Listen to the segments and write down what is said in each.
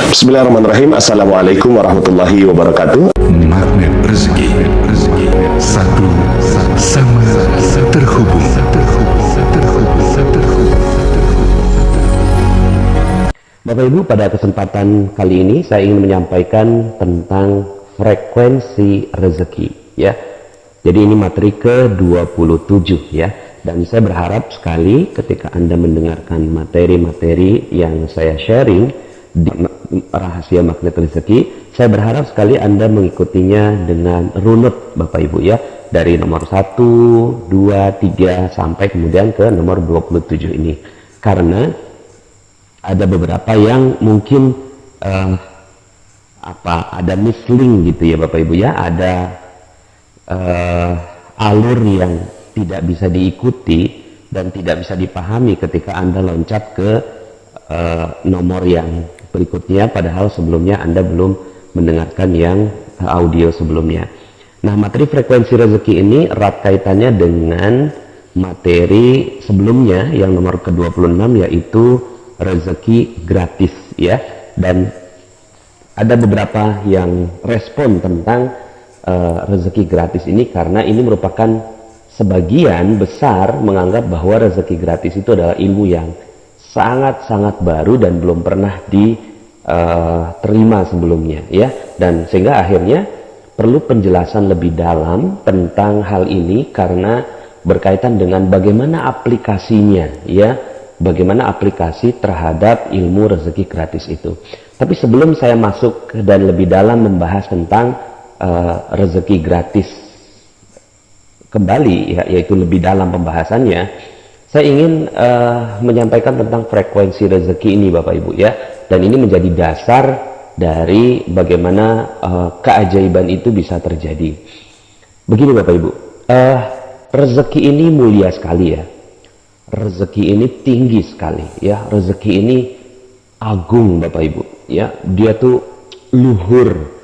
Bismillahirrahmanirrahim. Assalamualaikum warahmatullahi wabarakatuh. Magnet rezeki, satu sama terhubung. Bapak Ibu, pada kesempatan kali ini saya ingin menyampaikan tentang frekuensi rezeki, ya. Jadi ini materi ke-27, ya. Dan saya berharap sekali ketika Anda mendengarkan materi-materi yang saya sharing di rahasia magnet rezeki, saya berharap sekali Anda mengikutinya dengan runut, Bapak Ibu, ya. Dari nomor 1, 2, 3 sampai kemudian ke nomor 27 ini. Karena ada beberapa yang mungkin ada mislink gitu ya Bapak Ibu, ya. Ada alur yang tidak bisa diikuti dan tidak bisa dipahami ketika Anda loncat ke nomor yang berikutnya, padahal sebelumnya Anda belum mendengarkan yang audio sebelumnya. Nah, materi frekuensi rezeki ini erat kaitannya dengan materi sebelumnya yang nomor ke-26, yaitu rezeki gratis, ya. Dan ada beberapa yang respon tentang rezeki gratis ini karena ini merupakan sebagian besar menganggap bahwa rezeki gratis itu adalah ilmu yang sangat-sangat baru dan belum pernah diterima sebelumnya, ya. Dan sehingga akhirnya perlu penjelasan lebih dalam tentang hal ini karena berkaitan dengan bagaimana aplikasinya, ya. Bagaimana aplikasi terhadap ilmu rezeki gratis itu. Tapi sebelum saya masuk dan lebih dalam membahas tentang rezeki gratis kembali, ya, yaitu lebih dalam pembahasannya, saya ingin menyampaikan tentang frekuensi rezeki ini Bapak Ibu, ya. Dan ini menjadi dasar dari bagaimana keajaiban itu bisa terjadi. Begini Bapak Ibu, rezeki ini mulia sekali, ya. Rezeki ini tinggi sekali, ya. Rezeki ini agung Bapak Ibu, ya. Dia tuh luhur,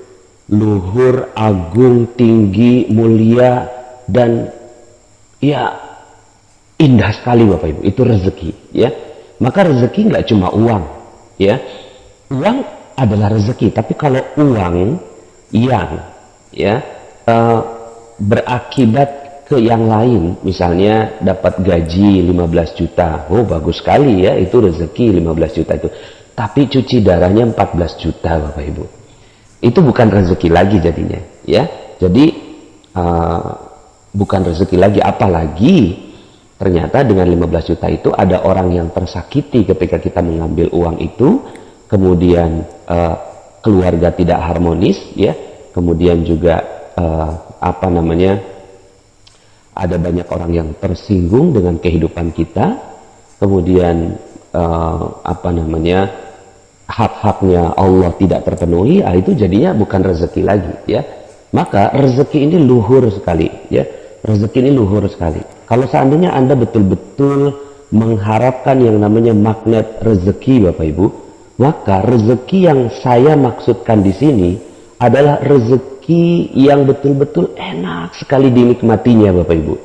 agung, tinggi, mulia, dan ya indah sekali Bapak Ibu. Itu rezeki, ya. Maka rezeki nggak cuma uang, ya. Uang adalah rezeki, tapi kalau uang yang berakibat ke yang lain, misalnya dapat gaji 15 juta, oh bagus sekali, ya, itu rezeki 15 juta itu. Tapi cuci darahnya 14 juta Bapak Ibu, itu bukan rezeki lagi jadinya, ya. Jadi bukan rezeki lagi, apalagi ternyata dengan 15 juta itu ada orang yang tersakiti ketika kita mengambil uang itu, kemudian keluarga tidak harmonis, ya. Kemudian juga ada banyak orang yang tersinggung dengan kehidupan kita, kemudian hak-haknya Allah tidak terpenuhi, itu jadinya bukan rezeki lagi, ya. Maka rezeki ini luhur sekali, ya. Rezeki ini luhur sekali. Kalau seandainya Anda betul-betul mengharapkan yang namanya magnet rezeki Bapak Ibu, maka rezeki yang saya maksudkan di sini adalah rezeki yang betul-betul enak sekali dinikmatinya Bapak Ibu.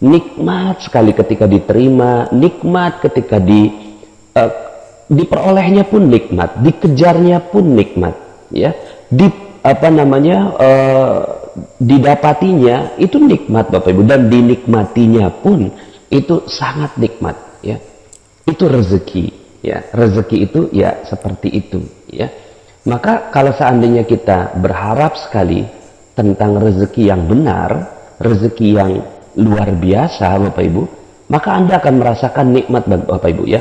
Nikmat sekali ketika diterima, nikmat ketika diperolehnya pun nikmat, dikejarnya pun nikmat, ya. Didapatinya itu nikmat Bapak Ibu, dan dinikmatinya pun itu sangat nikmat, ya. Itu rezeki, ya. Rezeki itu ya seperti itu, ya. Maka kalau seandainya kita berharap sekali tentang rezeki yang benar, rezeki yang luar biasa Bapak Ibu, maka Anda akan merasakan nikmat Bapak Ibu, ya.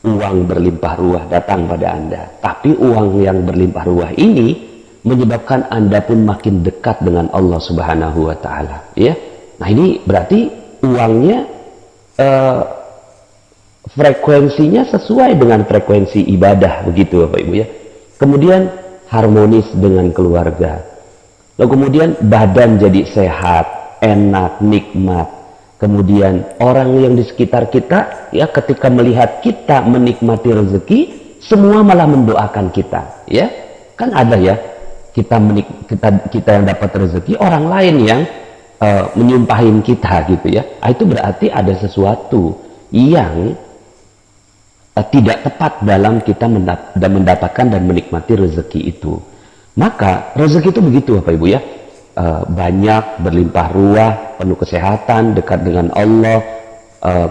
Uang berlimpah ruah datang pada Anda, tapi uang yang berlimpah ruah ini menyebabkan Anda pun makin dekat dengan Allah Subhanahu wa Ta'ala, ya. Nah, ini berarti uangnya frekuensinya sesuai dengan frekuensi ibadah, begitu Bapak Ibu, ya. Kemudian harmonis dengan keluarga, lalu kemudian badan jadi sehat, enak, nikmat. Kemudian orang yang di sekitar kita, ya, ketika melihat kita menikmati rezeki, semua malah mendoakan kita, ya. Kan ada, ya, kita yang dapat rezeki, orang lain yang menyumpahin kita, gitu, ya. Itu berarti ada sesuatu yang tidak tepat dalam kita mendapatkan dan menikmati rezeki itu. Maka rezeki itu begitu Bapak Ibu ya, banyak, berlimpah ruah, penuh kesehatan, dekat dengan Allah,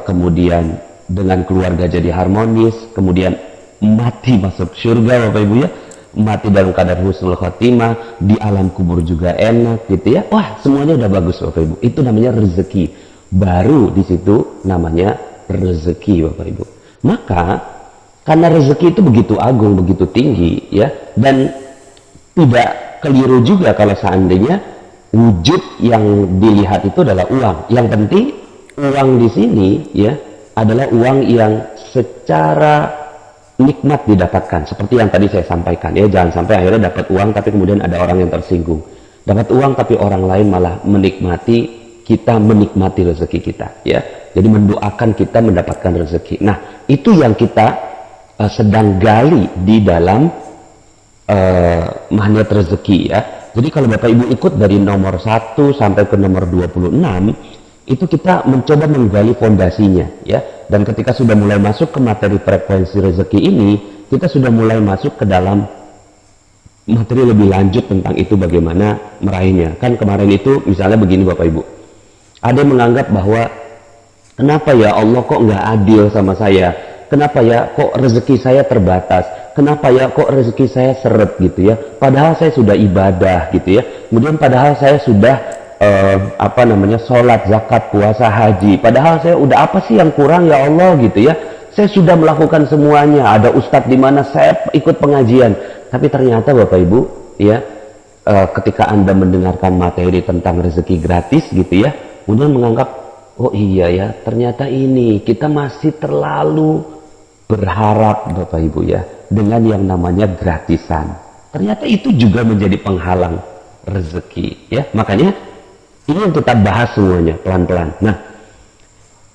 kemudian dengan keluarga jadi harmonis, kemudian mati masuk surga Bapak Ibu ya, mati dalam keadaan husnul khotimah, di alam kubur juga enak gitu ya. Wah, semuanya udah bagus Bapak Ibu. Itu namanya rezeki. Baru di situ namanya rezeki Bapak Ibu. Maka karena rezeki itu begitu agung, begitu tinggi ya, dan tidak keliru juga kalau seandainya wujud yang dilihat itu adalah uang. Yang penting uang di sini ya adalah uang yang secara nikmat didapatkan, seperti yang tadi saya sampaikan ya. Jangan sampai akhirnya dapat uang tapi kemudian ada orang yang tersinggung. Dapat uang tapi orang lain malah menikmati, kita menikmati rezeki kita ya. Jadi mendoakan kita mendapatkan rezeki. Nah, itu yang kita sedang gali di dalam magnet rezeki ya. Jadi kalau Bapak Ibu ikut dari nomor 1 sampai ke nomor 26, itu kita mencoba menggali fondasinya ya. Dan ketika sudah mulai masuk ke materi frekuensi rezeki ini, kita sudah mulai masuk ke dalam materi lebih lanjut tentang itu, bagaimana meraihnya. Kan kemarin itu misalnya begini Bapak Ibu, ada yang menganggap bahwa kenapa ya Allah kok nggak adil sama saya, kenapa ya kok rezeki saya terbatas, kenapa ya kok rezeki saya seret gitu ya, padahal saya sudah ibadah gitu ya, kemudian padahal saya sudah sholat, zakat, puasa, haji, padahal saya udah apa sih yang kurang ya Allah gitu ya, saya sudah melakukan semuanya, ada ustadz di mana saya ikut pengajian, tapi ternyata Bapak Ibu ya, ketika Anda mendengarkan materi tentang rezeki gratis gitu ya, kemudian menganggap oh iya ya, ternyata ini kita masih terlalu berharap Bapak Ibu ya dengan yang namanya gratisan. Ternyata itu juga menjadi penghalang rezeki ya. Makanya ini yang kita bahas semuanya pelan-pelan. Nah,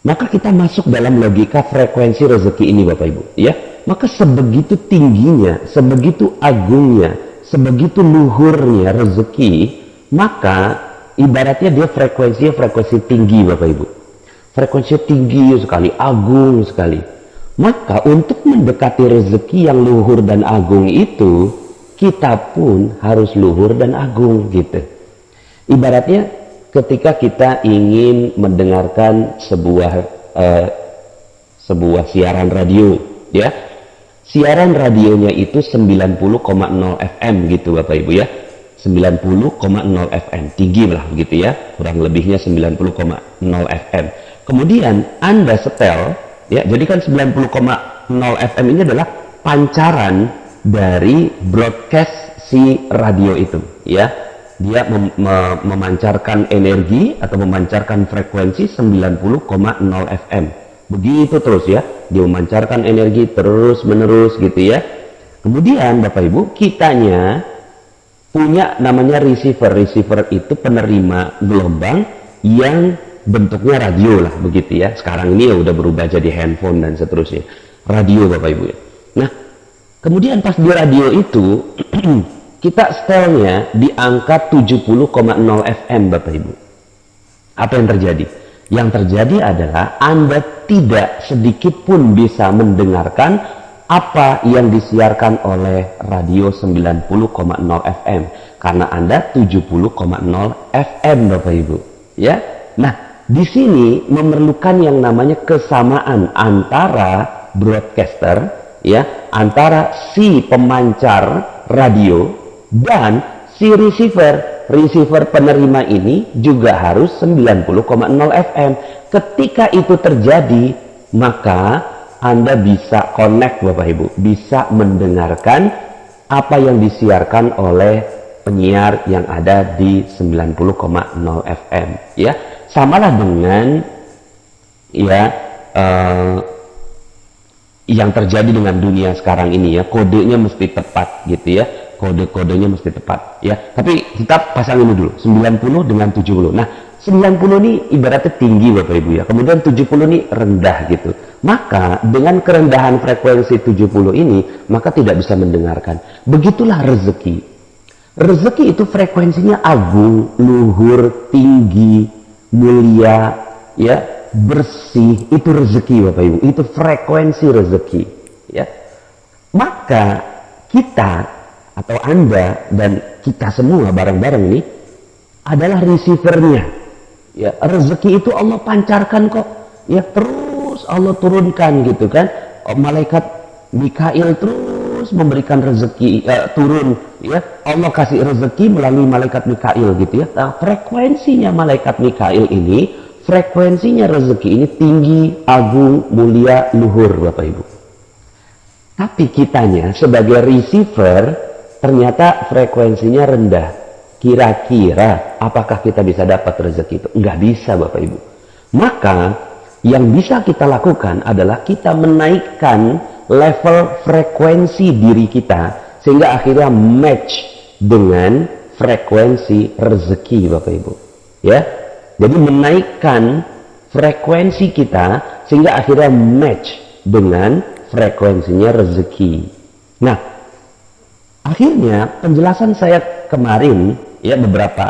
maka kita masuk dalam logika frekuensi rezeki ini Bapak Ibu ya. Maka sebegitu tingginya, sebegitu agungnya, sebegitu luhurnya rezeki, maka ibaratnya dia frekuensi tinggi Bapak Ibu. Frekuensi tinggi sekali, agung sekali. Maka untuk mendekati rezeki yang luhur dan agung itu, kita pun harus luhur dan agung gitu. Ibaratnya ketika kita ingin mendengarkan sebuah siaran radio ya. Siaran radionya itu 90,0 FM gitu Bapak Ibu ya. 90,0 FM, tinggi lah begitu ya, kurang lebihnya 90,0 FM. Kemudian Anda setel ya, jadi kan 90,0 FM ini adalah pancaran dari broadcast si radio itu ya. Dia memancarkan energi atau memancarkan frekuensi 90,0 FM. Begitu terus ya, dia memancarkan energi terus menerus gitu ya. Kemudian Bapak Ibu, kitanya punya namanya receiver. Receiver itu penerima gelombang yang bentuknya radio lah begitu ya. Sekarang ini ya udah berubah jadi handphone dan seterusnya. Radio Bapak Ibu ya. Nah, kemudian pas di radio itu kita setelnya di angka 70,0 FM Bapak Ibu. Apa yang terjadi? Yang terjadi adalah Anda tidak sedikit pun bisa mendengarkan apa yang disiarkan oleh radio 90,0 FM karena Anda 70,0 FM Bapak Ibu ya. Nah, di sini memerlukan yang namanya kesamaan antara broadcaster ya, antara si pemancar radio dan si receiver. Receiver penerima ini juga harus 90,0 FM. Ketika itu terjadi, maka Anda bisa connect Bapak Ibu, bisa mendengarkan apa yang disiarkan oleh penyiar yang ada di 90,0 FM ya. Samalah dengan ya yang terjadi dengan dunia sekarang ini ya, kodenya mesti tepat gitu ya. Kode-kodenya mesti tepat ya. Tapi kita pasang ini dulu, 90 dengan 70. Nah, 90 ini ibaratnya tinggi Bapak Ibu ya. Kemudian 70 ini rendah gitu. Maka dengan kerendahan frekuensi 70 ini, maka tidak bisa mendengarkan. Begitulah rezeki. Rezeki itu frekuensinya agung, luhur, tinggi, mulia, ya, bersih. Itu rezeki Bapak Ibu. Itu frekuensi rezeki. ya. Maka kita atau Anda dan kita semua bareng-bareng ini adalah receivernya. Ya, rezeki itu Allah pancarkan kok. Ya, terus Allah turunkan gitu kan. Malaikat Mikail terus memberikan rezeki turun, ya. Allah kasih rezeki melalui malaikat Mikail gitu ya. Nah, frekuensinya malaikat Mikail ini, frekuensinya rezeki ini tinggi, agung, mulia, luhur, Bapak Ibu. Tapi kitanya sebagai receiver ternyata frekuensinya rendah. Kira-kira apakah kita bisa dapat rezeki itu? Enggak bisa, Bapak Ibu. Maka yang bisa kita lakukan adalah kita menaikkan level frekuensi diri kita sehingga akhirnya match dengan frekuensi rezeki, Bapak Ibu. Ya. Jadi menaikkan frekuensi kita sehingga akhirnya match dengan frekuensinya rezeki. Nah, akhirnya penjelasan saya kemarin ya beberapa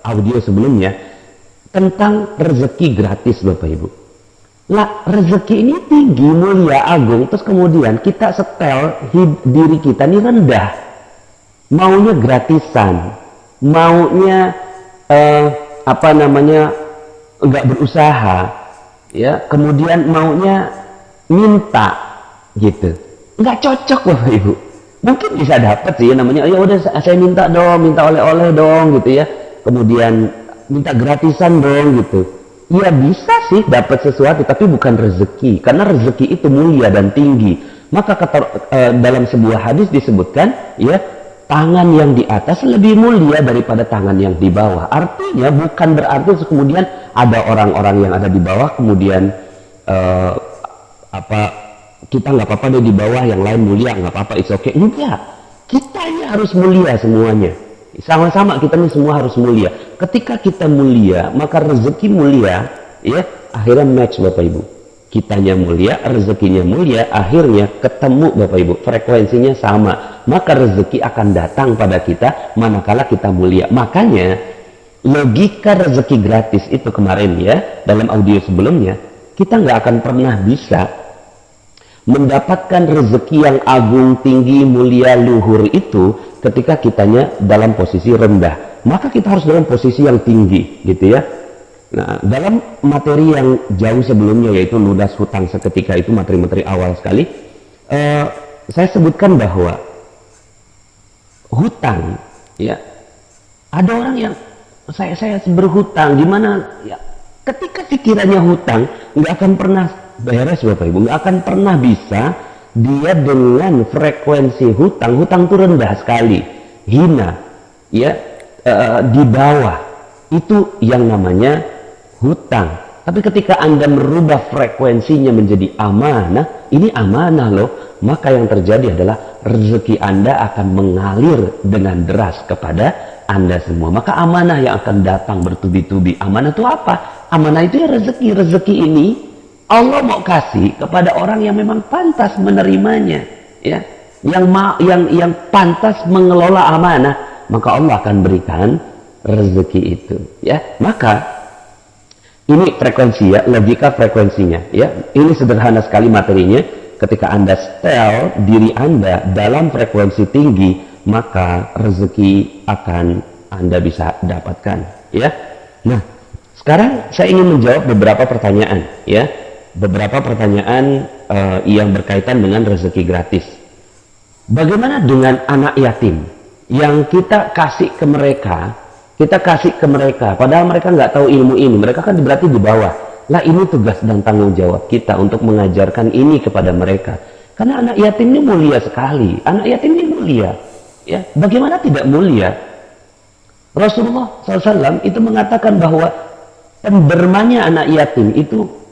audio sebelumnya tentang rezeki gratis, Bapak Ibu. Lah, rezeki ini tinggi, mulia, agung, terus kemudian kita setel diri kita ini rendah. Maunya gratisan, maunya enggak berusaha, ya, kemudian maunya minta gitu. Enggak cocok, Bapak Ibu. Mungkin bisa dapat sih namanya, ya udah saya minta dong, minta oleh-oleh dong gitu ya. Kemudian minta gratisan dong gitu. Ya bisa sih dapat sesuatu, tapi bukan rezeki, karena rezeki itu mulia dan tinggi. Maka dalam sebuah hadis disebutkan, ya, tangan yang di atas lebih mulia daripada tangan yang di bawah. Artinya bukan berarti kemudian ada orang-orang yang ada di bawah kemudian kita nggak apa-apa deh di bawah, yang lain mulia nggak apa-apa, it's okay. Enggak, kita ini harus mulia semuanya. Sama-sama kita ini semua harus mulia. Ketika kita mulia, maka rezeki mulia, ya, akhirnya match, Bapak Ibu. Kitanya mulia, rezekinya mulia, akhirnya ketemu, Bapak Ibu. Frekuensinya sama, maka rezeki akan datang pada kita manakala kita mulia. Makanya logika rezeki gratis itu kemarin ya, dalam audio sebelumnya, kita nggak akan pernah bisa mendapatkan rezeki yang agung, tinggi, mulia, luhur itu ketika kitanya dalam posisi rendah. Maka kita harus dalam posisi yang tinggi gitu ya. Nah, dalam materi yang jauh sebelumnya, yaitu lunas hutang seketika, itu materi-materi awal sekali, saya sebutkan bahwa hutang, ya, ada orang yang saya berhutang gimana ya, ketika pikirannya hutang nggak akan pernah beres, Bapak Ibu, nggak akan pernah bisa dia dengan frekuensi hutang itu rendah sekali, hina, ya, di bawah, itu yang namanya hutang. Tapi ketika Anda merubah frekuensinya menjadi amanah, ini amanah loh, maka yang terjadi adalah rezeki Anda akan mengalir dengan deras kepada Anda semua. Maka amanah yang akan datang bertubi-tubi. Amanah itu apa? Amanah itu ya rezeki. Rezeki ini Allah mau kasih kepada orang yang memang pantas menerimanya, ya, yang pantas mengelola amanah, maka Allah akan berikan rezeki itu, ya. Maka ini frekuensi, ya, logika frekuensinya, ya. Ini sederhana sekali materinya. Ketika Anda setel diri Anda dalam frekuensi tinggi, maka rezeki akan Anda bisa dapatkan, ya. Nah, sekarang saya ingin menjawab beberapa pertanyaan, ya. Beberapa pertanyaan yang berkaitan dengan rezeki gratis. Bagaimana dengan anak yatim yang kita kasih ke mereka, padahal mereka nggak tahu ilmu ini, mereka kan berarti di bawah. Lah, ini tugas dan tanggung jawab kita untuk mengajarkan ini kepada mereka. Karena anak yatim ini mulia sekali, anak yatim ini mulia, ya. Bagaimana tidak mulia? Rasulullah SAW itu mengatakan bahwa pendermanya anak yatim itu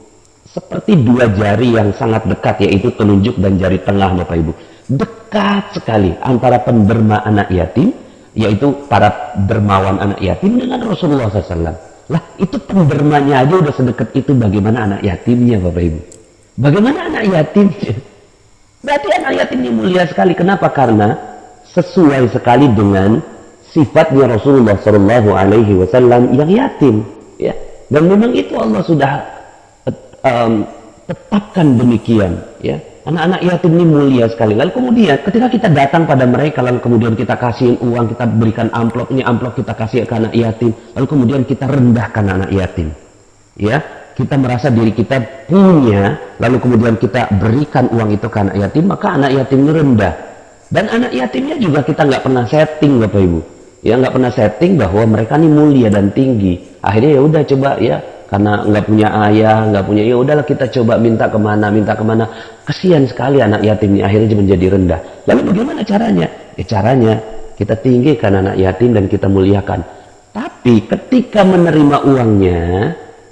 seperti dua jari yang sangat dekat, yaitu telunjuk dan jari tengah, Bapak Ibu. Dekat sekali antara penderma anak yatim, yaitu para dermawan anak yatim, dengan Rasulullah SAW. Lah, itu pendermanya aja udah sedekat itu, bagaimana anak yatimnya, Bapak Ibu? Bagaimana anak yatimnya? Berarti anak yatimnya mulia sekali. Kenapa? Karena sesuai sekali dengan sifatnya Rasulullah SAW yang yatim, ya. Dan memang itu Allah sudah tetapkan demikian, ya. Anak-anak yatim ini mulia sekali. Lalu kemudian ketika kita datang pada mereka, lalu kemudian kita kasihin uang, kita berikan amplop, ini amplop kita kasih ke anak yatim, lalu kemudian kita rendahkan anak yatim. Ya, kita merasa diri kita punya, lalu kemudian kita berikan uang itu ke anak yatim, maka anak yatimnya rendah. Dan anak yatimnya juga kita nggak pernah setting, Bapak Ibu. Ya, nggak pernah setting bahwa mereka ini mulia dan tinggi. Akhirnya ya udah coba ya, karena nggak punya ayah, nggak punya, ya udahlah kita coba minta kemana. Kesian sekali anak yatim ini akhirnya menjadi rendah. Lalu bagaimana caranya? Ya caranya kita tinggikan anak yatim dan kita muliakan. Tapi ketika menerima uangnya,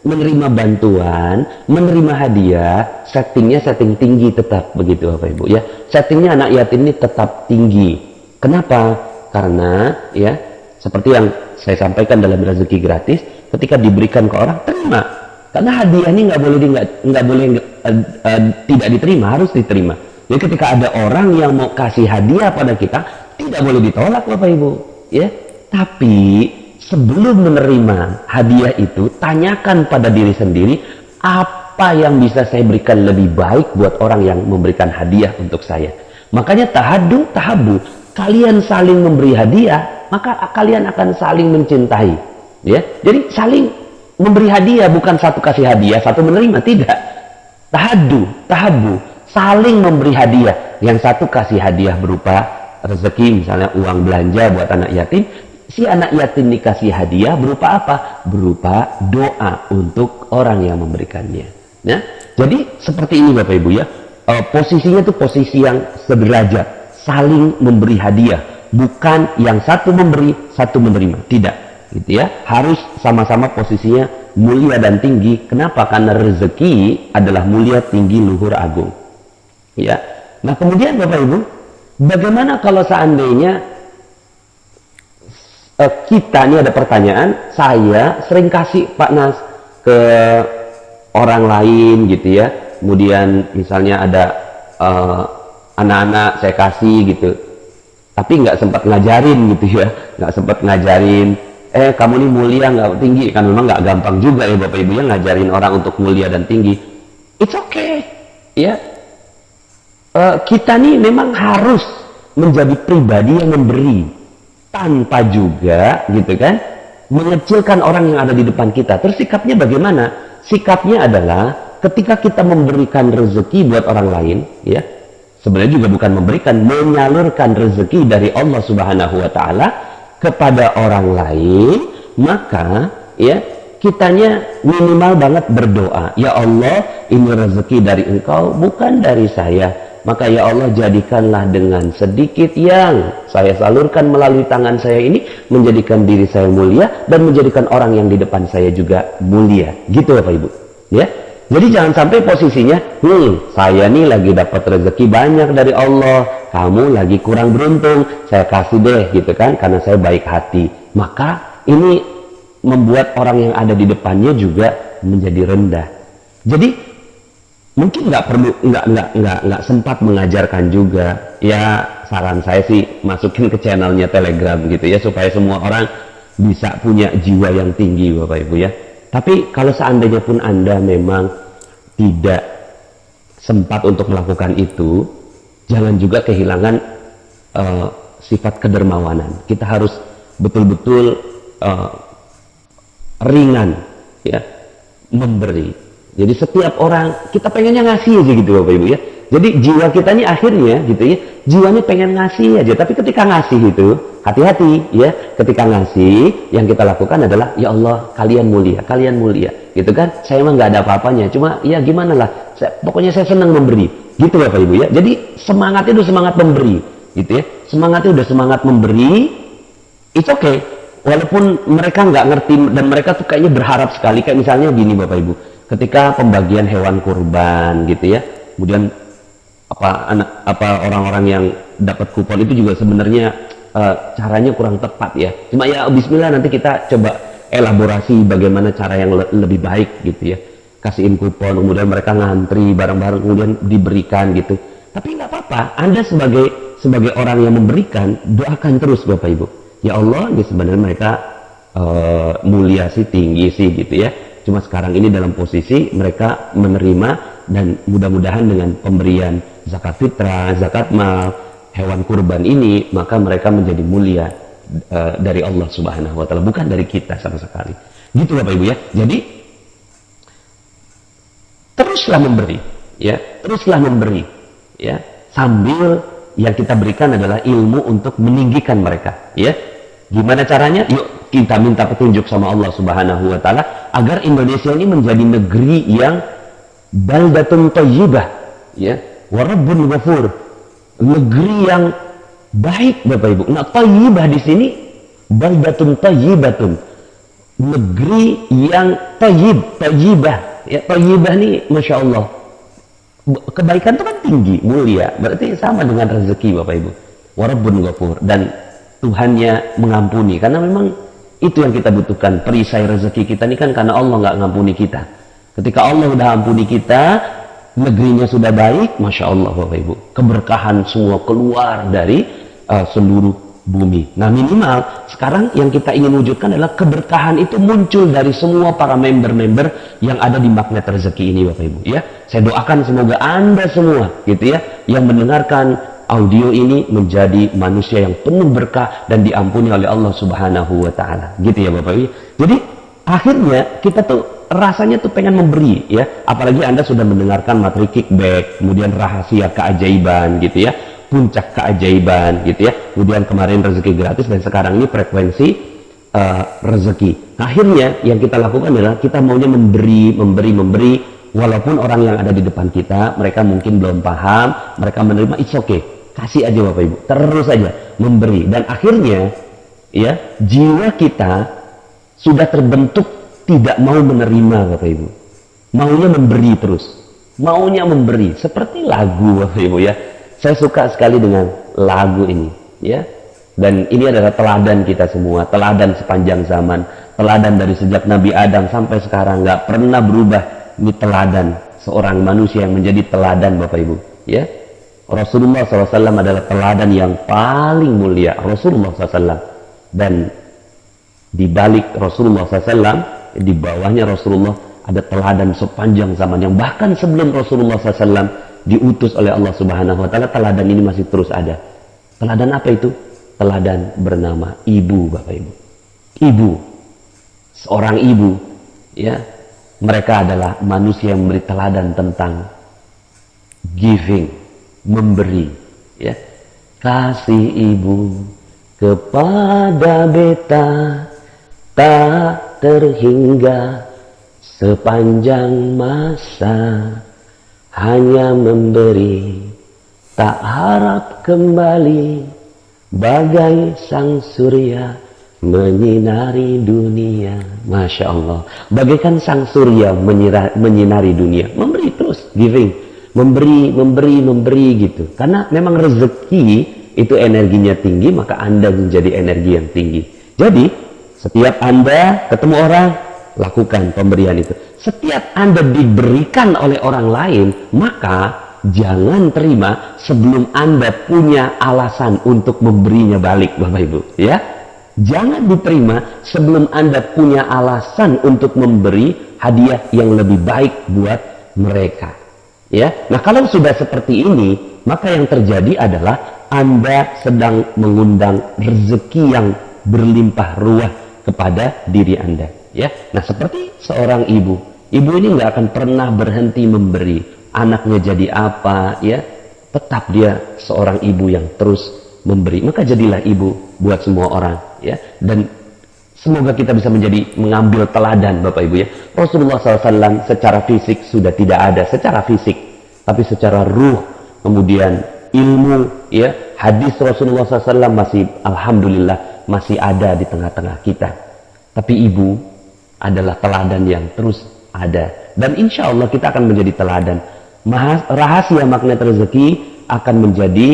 menerima bantuan, menerima hadiah, settingnya setting tinggi tetap begitu Bapak Ibu ya. Settingnya anak yatim ini tetap tinggi. Kenapa? Karena ya seperti yang saya sampaikan dalam rezeki gratis, ketika diberikan ke orang terima. Karena hadiah ini nggak boleh tidak diterima, harus diterima. Jadi ketika ada orang yang mau kasih hadiah pada kita, tidak boleh ditolak Bapak Ibu ya. Tapi sebelum menerima hadiah itu, tanyakan pada diri sendiri, apa yang bisa saya berikan lebih baik buat orang yang memberikan hadiah untuk saya. Makanya tahadu, tahabu, kalian saling memberi hadiah, maka kalian akan saling mencintai. Ya, jadi saling memberi hadiah, bukan satu kasih hadiah, satu menerima, tidak. Tahadu, tahabu, saling memberi hadiah. Yang satu kasih hadiah berupa rezeki, misalnya uang belanja buat anak yatim. Si anak yatim dikasih hadiah berupa apa? Berupa doa untuk orang yang memberikannya. Ya? Jadi seperti ini Bapak Ibu ya. Posisinya itu posisi yang sederajat, saling memberi hadiah, bukan yang satu memberi, satu menerima. Tidak, gitu ya. Harus sama-sama posisinya mulia dan tinggi. Kenapa? Karena rezeki adalah mulia, tinggi, luhur, agung. Ya. Nah kemudian Bapak Ibu, bagaimana kalau seandainya kita, ini ada pertanyaan, saya sering kasih Pak Nas ke orang lain gitu ya, kemudian misalnya ada anak-anak saya kasih gitu, tapi nggak sempat ngajarin gitu ya, nggak sempat ngajarin, kamu ini mulia nggak tinggi, kan memang nggak gampang juga ya Bapak Ibu ya ngajarin orang untuk mulia dan tinggi. It's okay ya, kita nih memang harus menjadi pribadi yang memberi, tanpa juga gitu kan mengecilkan orang yang ada di depan kita. Terus sikapnya bagaimana? Sikapnya adalah ketika kita memberikan rezeki buat orang lain ya, sebenarnya juga bukan memberikan, menyalurkan rezeki dari Allah Subhanahu wa taala kepada orang lain, maka ya kitanya minimal banget berdoa, ya Allah ini rezeki dari Engkau bukan dari saya, maka ya Allah jadikanlah dengan sedikit yang saya salurkan melalui tangan saya ini menjadikan diri saya mulia dan menjadikan orang yang di depan saya juga mulia, gitu Bapak Ibu ya. Jadi jangan sampai posisinya saya nih lagi dapat rezeki banyak dari Allah, kamu lagi kurang beruntung, saya kasih deh gitu kan karena saya baik hati. Maka ini membuat orang yang ada di depannya juga menjadi rendah. Jadi mungkin nggak perlu, nggak sempat mengajarkan juga ya. Saran saya sih masukin ke channelnya Telegram gitu ya, supaya semua orang bisa punya jiwa yang tinggi Bapak Ibu ya. Tapi kalau seandainya pun Anda memang tidak sempat untuk melakukan itu, jangan juga kehilangan sifat kedermawanan. Kita harus betul-betul ringan ya memberi. Jadi setiap orang kita pengennya ngasih aja gitu Bapak Ibu ya. Jadi jiwa kita ini akhirnya gitu ya, jiwanya pengen ngasih aja. Tapi ketika ngasih itu hati-hati ya. Ketika ngasih yang kita lakukan adalah ya Allah kalian mulia gitu kan. Saya emang nggak ada apa-apanya, cuma ya gimana lah. Pokoknya saya senang memberi gitu Bapak Ibu ya. Jadi semangatnya itu semangat memberi gitu ya. Semangatnya udah semangat memberi. It's okay. Walaupun mereka nggak ngerti dan mereka tuh kayaknya berharap sekali, kayak misalnya gini Bapak Ibu, ketika pembagian hewan kurban gitu ya, kemudian orang-orang yang dapat kupon itu juga sebenarnya caranya kurang tepat ya. Cuma ya bismillah nanti kita coba elaborasi bagaimana cara yang lebih baik gitu ya. Kasihin kupon, kemudian mereka ngantri bareng-bareng kemudian diberikan gitu. Tapi nggak apa-apa, Anda sebagai orang yang memberikan, doakan terus Bapak Ibu. Ya Allah, ini sebenarnya mereka mulia sih, tinggi sih gitu ya. Cuma sekarang ini dalam posisi mereka menerima, dan mudah-mudahan dengan pemberian zakat fitrah, zakat mal, hewan kurban ini, maka mereka menjadi mulia dari Allah Subhanahu wa taala, bukan dari kita sama sekali. Gitu Bapak Ibu ya. Jadi teruslah memberi, ya, teruslah memberi, ya, sambil yang kita berikan adalah ilmu untuk meninggikan mereka, ya. Gimana caranya? Yuk kita minta petunjuk sama Allah Subhanahu wa taala agar Indonesia ini menjadi negeri yang baldatun thayyibah, ya, wa rabbun ghafur. Negeri yang baik Bapak Ibu. Nah, thayyibah di sini baldatun thayyibatun. Negeri yang thayyibah. Ya, thayyibah nih Masya Allah. Kebaikan itu kan tinggi, mulia. Berarti sama dengan rezeki Bapak Ibu. Wa rabbun ghafur, dan Tuhannya mengampuni, karena memang itu yang kita butuhkan. Perisai rezeki kita ini kan karena Allah nggak ngampuni kita. Ketika Allah udah ampuni kita, negerinya sudah baik, Masya Allah Bapak Ibu, keberkahan semua keluar dari seluruh bumi. Nah, minimal sekarang yang kita ingin wujudkan adalah keberkahan itu muncul dari semua para member-member yang ada di magnet rezeki ini Bapak Ibu, ya. Saya doakan semoga Anda semua gitu ya yang mendengarkan audio ini menjadi manusia yang penuh berkah dan diampuni oleh Allah Subhanahu wa taala. Gitu ya Bapak Ibu. Jadi akhirnya kita tuh rasanya tuh pengen memberi, ya. Apalagi Anda sudah mendengarkan materi kickback, kemudian rahasia keajaiban gitu ya, puncak keajaiban gitu ya. Kemudian kemarin rezeki gratis, dan sekarang ini frekuensi rezeki. Nah, akhirnya yang kita lakukan adalah kita maunya memberi, walaupun orang yang ada di depan kita mereka mungkin belum paham, mereka menerima, it's okay. Kasih aja Bapak Ibu, terus aja memberi, dan akhirnya ya jiwa kita sudah terbentuk tidak mau menerima Bapak Ibu, maunya memberi terus, maunya memberi, seperti lagu Bapak Ibu ya. Saya suka sekali dengan lagu ini ya, dan ini adalah teladan kita semua, teladan sepanjang zaman, teladan dari sejak Nabi Adam sampai sekarang nggak pernah berubah. Ini teladan seorang manusia yang menjadi teladan Bapak Ibu ya. Rasulullah SAW adalah teladan yang paling mulia, Rasulullah SAW. Dan di balik Rasulullah SAW, di bawahnya Rasulullah, ada teladan sepanjang zaman yang bahkan sebelum Rasulullah SAW diutus oleh Allah Subhanahu wa taala, teladan ini masih terus ada. Teladan apa itu? Teladan bernama ibu Bapak Ibu. Ibu, seorang ibu ya, mereka adalah manusia yang memberi teladan tentang giving, memberi ya. Kasih ibu kepada beta tak terhingga sepanjang masa, hanya memberi tak harap kembali, bagai sang surya menyinari dunia. Masya Allah, bagaikan sang surya menyinari dunia, memberi terus, giving, memberi gitu. Karena memang rezeki itu energinya tinggi, maka Anda menjadi energi yang tinggi. Jadi setiap Anda ketemu orang, lakukan pemberian itu. Setiap Anda diberikan oleh orang lain, maka jangan terima sebelum Anda punya alasan untuk memberinya balik Bapak Ibu ya. Jangan diterima sebelum Anda punya alasan untuk memberi hadiah yang lebih baik buat mereka. Ya. Nah, kalau sudah seperti ini, maka yang terjadi adalah Anda sedang mengundang rezeki yang berlimpah ruah kepada diri Anda. Ya. Nah, seperti seorang ibu. Ibu ini nggak akan pernah berhenti memberi. Anaknya jadi apa, ya, tetap dia seorang ibu yang terus memberi. Maka jadilah ibu buat semua orang. Ya, dan semoga kita bisa mengambil teladan Bapak Ibu ya. Rasulullah SAW secara fisik sudah tidak ada secara fisik, tapi secara ruh, kemudian ilmu ya, hadis Rasulullah SAW masih alhamdulillah masih ada di tengah-tengah kita. Tapi ibu adalah teladan yang terus ada, dan insya Allah kita akan menjadi teladan. Rahasia magnet rezeki akan menjadi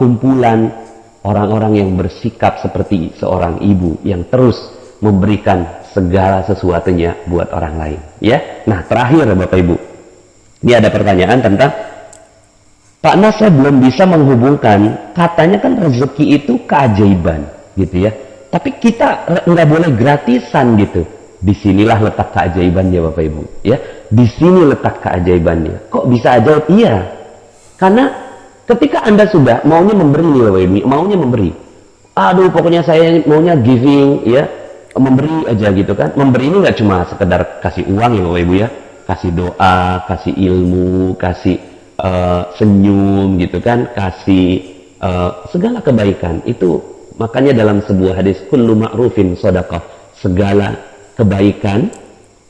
kumpulan orang-orang yang bersikap seperti seorang ibu yang terus memberikan segala sesuatunya buat orang lain ya. Nah, terakhir Bapak Ibu, ini ada pertanyaan tentang Pak Nas, saya belum bisa menghubungkan, katanya kan rezeki itu keajaiban gitu ya, tapi kita nggak boleh gratisan gitu. Disinilah letak keajaibannya Bapak Ibu ya, di sini letak keajaibannya. Kok bisa ajaib? Iya, Karena ketika Anda sudah maunya memberi nih Bapak Ibu, maunya memberi. Aduh, pokoknya saya maunya giving ya, memberi aja gitu kan. Memberi ini nggak cuma sekedar kasih uang ya Bapak Ibu ya, kasih doa, kasih ilmu, kasih senyum gitu kan, kasih segala kebaikan. Itu makanya dalam sebuah hadis, kullu ma'rufin shadaqah, segala kebaikan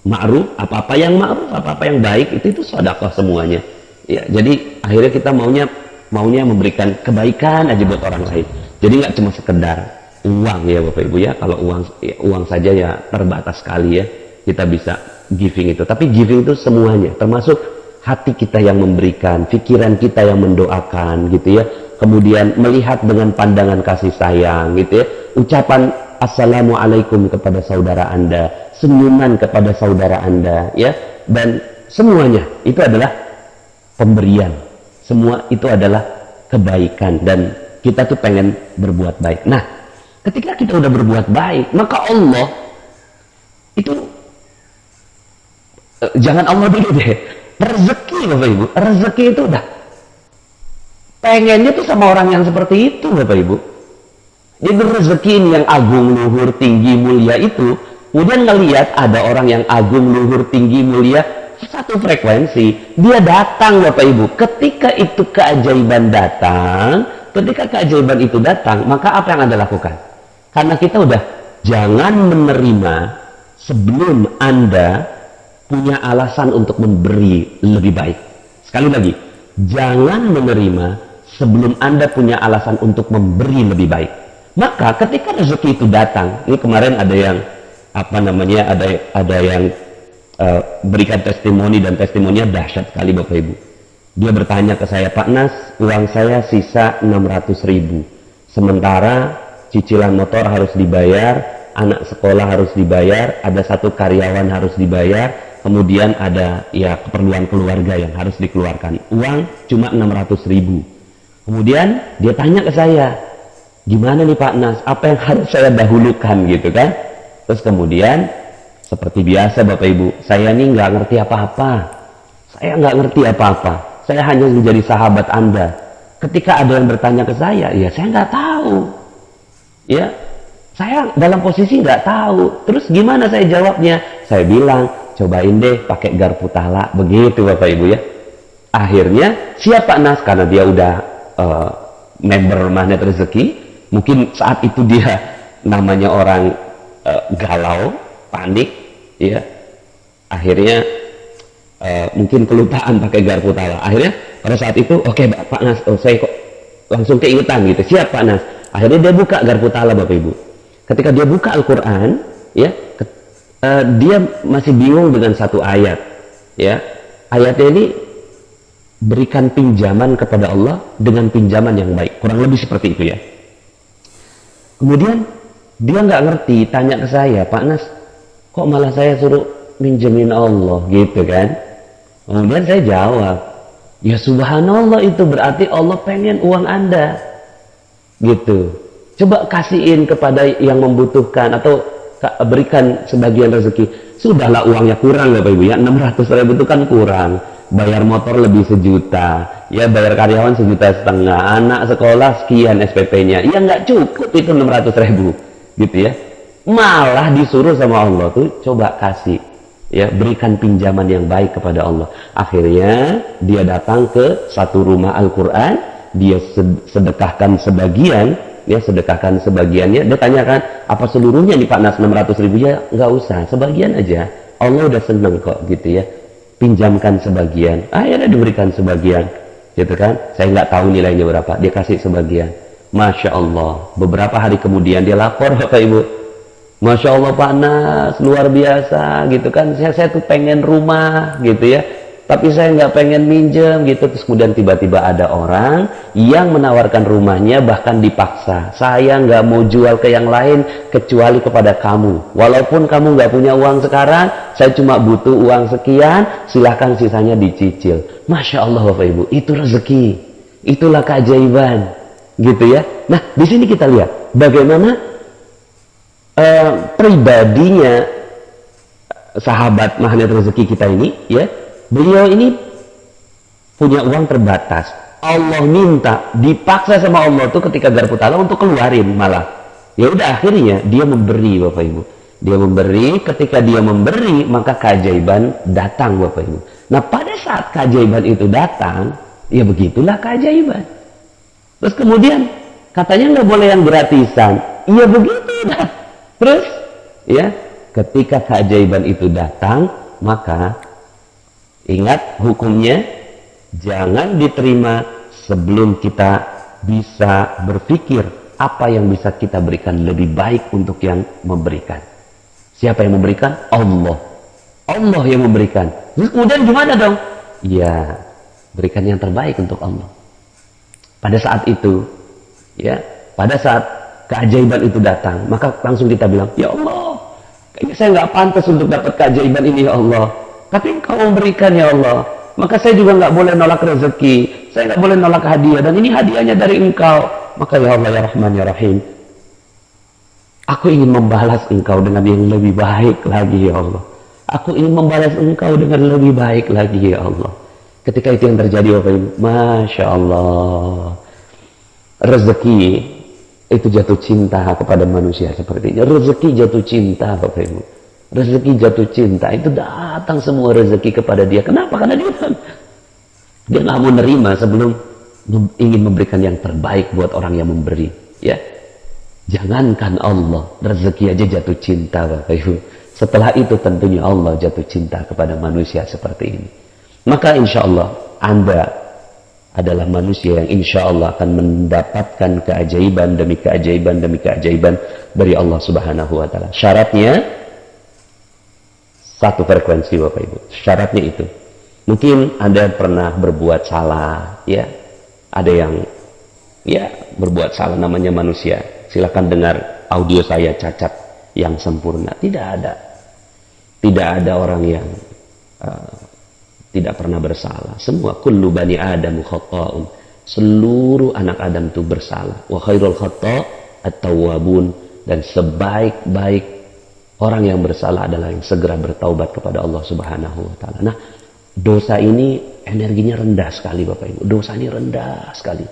ma'ruf, apa-apa yang ma'ruf, apa-apa yang baik itu sedekah semuanya. Ya, jadi akhirnya kita maunya memberikan kebaikan aja buat orang lain. Jadi nggak cuma sekedar uang ya Bapak Ibu ya. Kalau uang saja ya terbatas sekali ya. Kita bisa giving itu. Tapi giving itu semuanya, termasuk hati kita yang memberikan, pikiran kita yang mendoakan gitu ya. Kemudian melihat dengan pandangan kasih sayang gitu ya. Ucapan assalamualaikum kepada saudara Anda, senyuman kepada saudara Anda ya, dan semuanya itu adalah pemberian. Semua itu adalah kebaikan dan kita tuh pengen berbuat baik. Nah, ketika kita udah berbuat baik, maka Allah itu jangan Allah dulu deh. Rezeki Bapak Ibu, rezeki itu udah pengennya tuh sama orang yang seperti itu Bapak Ibu. Jadi rezeki ini yang agung, luhur, tinggi, mulia itu, kemudian ngelihat ada orang yang agung, luhur, tinggi, mulia, satu frekuensi, dia datang Bapak Ibu. Ketika itu keajaiban datang, ketika keajaiban itu datang, maka apa yang Anda lakukan? Karena kita udah, jangan menerima sebelum Anda punya alasan untuk memberi lebih baik. Sekali lagi, jangan menerima sebelum Anda punya alasan untuk memberi lebih baik. Maka ketika rezeki itu datang, ini kemarin ada yang ada yang berikan testimoni, dan testimoninya dahsyat sekali Bapak Ibu. Dia bertanya ke saya, Pak Nas, uang saya sisa 600.000, sementara cicilan motor harus dibayar, anak sekolah harus dibayar, ada satu karyawan harus dibayar, kemudian ada ya keperluan keluarga yang harus dikeluarkan. Uang cuma 600.000. Kemudian dia tanya ke saya, gimana nih Pak Nas, apa yang harus saya dahulukan gitu kan? Terus kemudian seperti biasa Bapak Ibu, saya nih nggak ngerti apa-apa. Saya nggak ngerti apa-apa. Saya hanya menjadi sahabat Anda. Ketika ada yang bertanya ke saya, ya saya nggak tahu. Ya, saya dalam posisi nggak tahu. Terus gimana saya jawabnya? Saya bilang, cobain deh pakai garpu tala. Begitu Bapak Ibu ya. Akhirnya siapa Nas? Karena dia udah member Magnet Rezeki. Mungkin saat itu dia namanya orang galau, panik, ya. Akhirnya mungkin kelupaan pakai garpu tala. Akhirnya pada saat itu, oke, Pak Nas, saya kok langsung keingetan gitu. Siap Pak Nas. Akhirnya dia buka garpu tala Bapak Ibu. Ketika dia buka Al-Quran, ya, dia masih bingung dengan satu ayat, ya. Ayatnya ini, berikan pinjaman kepada Allah dengan pinjaman yang baik. Kurang lebih seperti itu ya. Kemudian dia nggak ngerti, tanya ke saya, Pak Nas, kok malah saya suruh minjemin Allah gitu kan? Kemudian saya jawab, ya subhanallah, itu berarti Allah pengen uang Anda gitu. Coba kasihin kepada yang membutuhkan atau berikan sebagian rezeki. Sudahlah uangnya kurang Bapak Ibu ya, 600.000 itu kan kurang. Bayar motor lebih 1 juta, ya bayar karyawan 1,5 juta, anak sekolah sekian SPP-nya, ya nggak cukup itu 600.000 gitu ya. Malah disuruh sama Allah tuh, coba kasih, ya berikan pinjaman yang baik kepada Allah. Akhirnya dia datang ke satu rumah Al-Quran, dia sedekahkan sebagian, ya sedekahkan sebagiannya. Dia tanyakan, apa seluruhnya nih Pak Nas 600.000? Ya nggak usah, sebagian aja, Allah udah seneng kok gitu ya. Pinjamkan sebagian, akhirnya diberikan sebagian gitu kan. Saya nggak tahu nilainya berapa, dia kasih sebagian. Masya Allah, beberapa hari kemudian dia lapor Bapak Ibu, Masya Allah Pak Nas, luar biasa gitu kan, saya tuh pengen rumah gitu ya, tapi saya nggak pengen minjem gitu. Terus kemudian tiba-tiba ada orang yang menawarkan rumahnya, bahkan dipaksa, saya nggak mau jual ke yang lain kecuali kepada kamu, walaupun kamu nggak punya uang sekarang, saya cuma butuh uang sekian, silahkan sisanya dicicil. Masya Allah Bapak Ibu, itu rezeki, itulah keajaiban gitu ya. Nah di sini kita lihat bagaimana pribadinya sahabat Magnet Rezeki kita ini ya. Beliau ini punya uang terbatas, Allah minta, dipaksa sama Allah tuh ketika garpu taala untuk keluarin malah. Ya udah akhirnya dia memberi Bapak Ibu. Dia memberi, ketika dia memberi maka keajaiban datang Bapak Ibu. Nah pada saat keajaiban itu datang, ya begitulah keajaiban. Terus kemudian katanya nggak boleh yang gratisan. Iya begitu dah. Terus ya ketika keajaiban itu datang maka ingat hukumnya, jangan diterima sebelum kita bisa berpikir apa yang bisa kita berikan lebih baik untuk yang memberikan. Siapa yang memberikan? Allah. Allah yang memberikan. Terus kemudian gimana dong? Ya, berikan yang terbaik untuk Allah. Pada saat itu, ya, pada saat keajaiban itu datang, maka langsung kita bilang, ya Allah, kayaknya saya nggak pantas untuk dapat keajaiban ini ya Allah. Tapi Engkau memberikan ya Allah. Maka saya juga nggak boleh nolak rezeki, saya nggak boleh nolak hadiah, dan ini hadiahnya dari Engkau. Maka ya Allah ya Rahman ya Rahim, aku ingin membalas Engkau dengan yang lebih baik lagi ya Allah. Aku ingin membalas Engkau dengan lebih baik lagi ya Allah. Ketika itu yang terjadi Bapak Ibu, Masya Allah, rezeki itu jatuh cinta kepada manusia seperti ini. Rezeki jatuh cinta Bapak Ibu. Rezeki jatuh cinta, itu datang semua rezeki kepada dia. Kenapa? Karena dia nggak mau nerima sebelum ingin memberikan yang terbaik buat orang yang memberi. Ya, jangankan Allah, rezeki aja jatuh cinta Bapak Ibu. Setelah itu tentunya Allah jatuh cinta kepada manusia seperti ini. Maka insya Allah Anda adalah manusia yang insya Allah akan mendapatkan keajaiban demi keajaiban demi keajaiban dari Allah Subhanahu wa Ta'ala. Syaratnya satu frekuensi Bapak Ibu. Syaratnya itu. Mungkin Anda pernah berbuat salah, ya. Ada yang ya berbuat salah, namanya manusia. Silakan dengar audio saya cacat yang sempurna. Tidak ada. Tidak ada orang yang tidak pernah bersalah. Semua kullu bani Adam khata'un. Seluruh anak Adam itu bersalah. Wa khairul khata' at-tawwabun, dan sebaik-baik orang yang bersalah adalah yang segera bertaubat kepada Allah Subhanahu wa Ta'ala. Nah, dosa ini energinya rendah sekali Bapak Ibu. Dosa ini rendah sekali.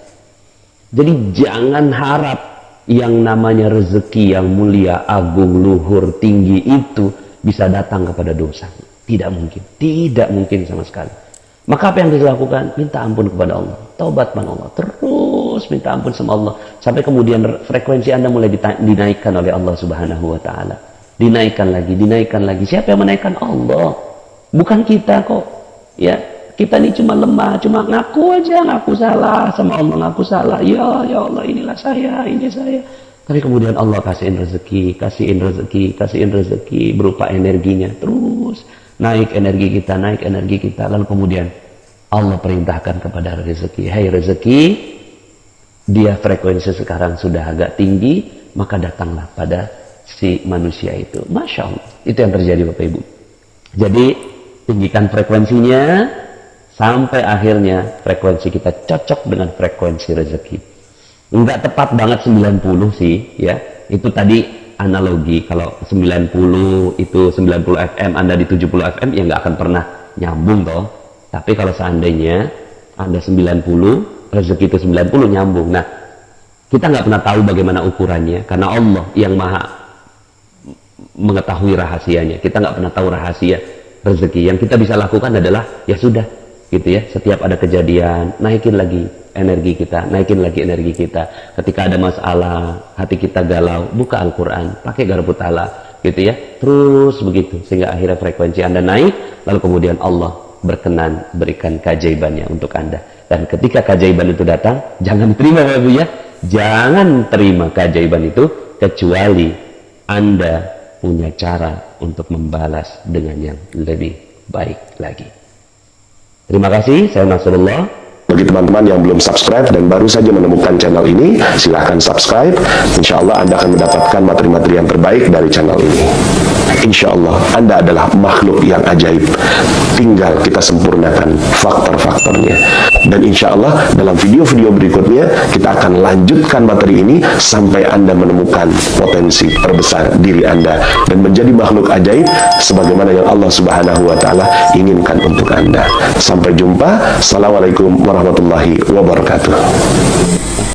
Jadi jangan harap yang namanya rezeki yang mulia, agung, luhur, tinggi itu bisa datang kepada dosa. Tidak mungkin. Tidak mungkin sama sekali. Maka apa yang kita lakukan? Minta ampun kepada Allah. Taubat kepada Allah. Terus minta ampun sama Allah. Sampai kemudian frekuensi Anda mulai dinaikkan oleh Allah Subhanahu wa Ta'ala. Dinaikkan lagi, dinaikkan lagi. Siapa yang menaikkan? Allah. Bukan kita kok. Ya, kita ini cuma lemah, cuma ngaku aja, ngaku salah sama Allah, ngaku salah. Ya Allah, inilah saya, ini saya. Tapi kemudian Allah kasihin rezeki, kasihin rezeki, kasihin rezeki berupa energinya. Terus naik energi kita, naik energi kita. Lalu kemudian Allah perintahkan kepada rezeki, hai rezeki, dia frekuensi sekarang sudah agak tinggi, maka datanglah pada si manusia itu. Masya Allah, itu yang terjadi Bapak Ibu. Jadi tinggikan frekuensinya sampai akhirnya frekuensi kita cocok dengan frekuensi rezeki. Enggak tepat banget 90 sih ya. Itu tadi analogi. Kalau 90 itu 90 FM, Anda di 70 FM ya nggak akan pernah nyambung toh. Tapi kalau seandainya Anda 90, rezeki itu 90 nyambung. Nah, kita nggak pernah tahu bagaimana ukurannya karena Allah yang maha mengetahui rahasianya. Kita nggak pernah tahu rahasia rezeki. Yang kita bisa lakukan adalah ya sudah gitu ya, setiap ada kejadian naikin lagi energi kita, naikin lagi energi kita. Ketika ada masalah, hati kita galau, buka Al-Quran, pakai garpu taala gitu ya, terus begitu sehingga akhirnya frekuensi Anda naik. Lalu kemudian Allah berkenan berikan keajaibannya untuk Anda. Dan ketika keajaiban itu datang, jangan terima Bapak Ibu ya, jangan terima keajaiban itu kecuali Anda punya cara untuk membalas dengan yang lebih baik lagi. Terima kasih, saya Nasrullah. Bagi teman-teman yang belum subscribe dan baru saja menemukan channel ini, silahkan subscribe. Insya Allah Anda akan mendapatkan materi-materi yang terbaik dari channel ini. Insya Allah Anda adalah makhluk yang ajaib. Tinggal kita sempurnakan faktor-faktornya. Dan insya Allah dalam video-video berikutnya kita akan lanjutkan materi ini sampai Anda menemukan potensi terbesar diri Anda dan menjadi makhluk ajaib sebagaimana yang Allah Subhanahu wa Ta'ala inginkan untuk Anda. Sampai jumpa. Assalamualaikum warahmatullahi wabarakatuh. warahmatullahi wabarakatuh.